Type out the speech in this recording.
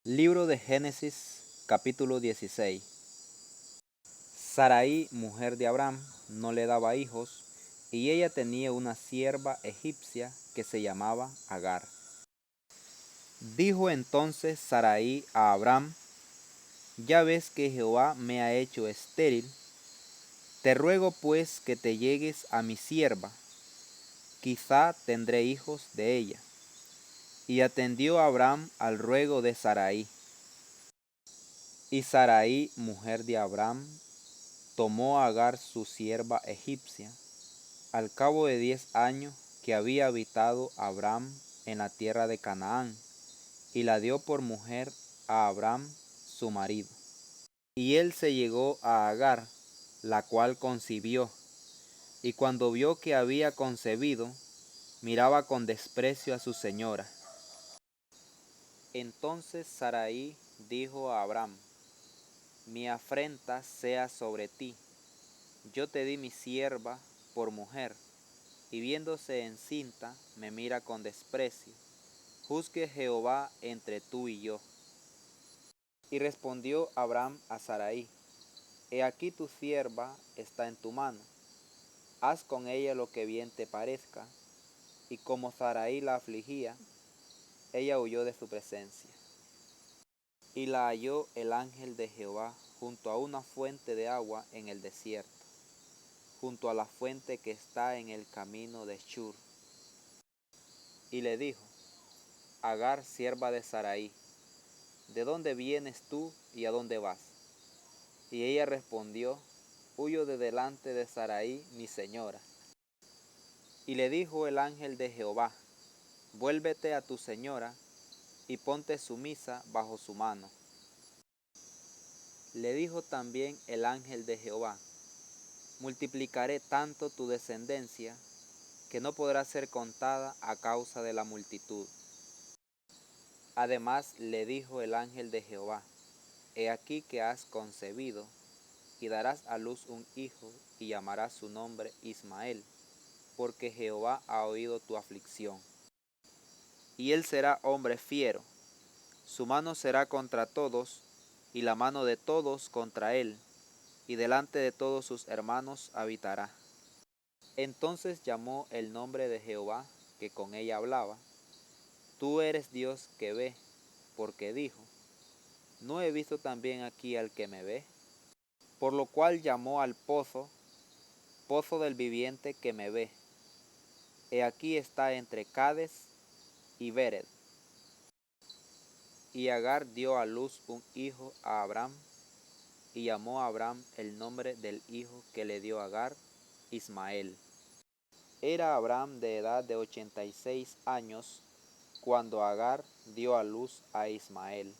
Libro de Génesis, capítulo 16. Sarai, mujer de Abraham, no le daba hijos, y ella tenía una sierva egipcia que se llamaba Agar. Dijo entonces Sarai a Abraham: ya ves que Jehová me ha hecho estéril, te ruego pues que te llegues a mi sierva, quizá tendré hijos de ella. Y atendió Abraham al ruego de Sarai. Y Sarai, mujer de Abraham, tomó a Agar su sierva egipcia, al cabo de 10 años que había habitado Abraham en la tierra de Canaán, y la dio por mujer a Abraham su marido. Y él se llegó a Agar, la cual concibió, y cuando vio que había concebido, miraba con desprecio a su señora. Entonces Sarai dijo a Abraham: mi afrenta sea sobre ti, yo te di mi sierva por mujer, y viéndose encinta me mira con desprecio. Juzgue Jehová entre tú y yo. Y respondió Abraham a Sarai: he aquí tu sierva está en tu mano, haz con ella lo que bien te parezca. Y como Sarai la afligía, ella huyó de su presencia. Y la halló el ángel de Jehová junto a una fuente de agua en el desierto, junto a la fuente que está en el camino de Shur. Y le dijo: Agar, sierva de Sarai, ¿de dónde vienes tú y a dónde vas? Y ella respondió: huyo de delante de Sarai, mi señora. Y le dijo el ángel de Jehová: vuélvete a tu señora y ponte sumisa bajo su mano. Le dijo también el ángel de Jehová: multiplicaré tanto tu descendencia que no podrá ser contada a causa de la multitud. Además le dijo el ángel de Jehová: he aquí que has concebido, y darás a luz un hijo, y llamarás su nombre Ismael, porque Jehová ha oído tu aflicción. Y él será hombre fiero, su mano será contra todos, y la mano de todos contra él, y delante de todos sus hermanos habitará. Entonces llamó el nombre de Jehová, que con ella hablaba: tú eres Dios que ve, porque dijo: ¿no he visto también aquí al que me ve? Por lo cual llamó al pozo, pozo del viviente que me ve. He aquí está entre Cades y Bered. Y Agar dio a luz un hijo a Abraham, y llamó a Abraham el nombre del hijo que le dio Agar, Ismael. Era Abraham de edad de 86 años cuando Agar dio a luz a Ismael.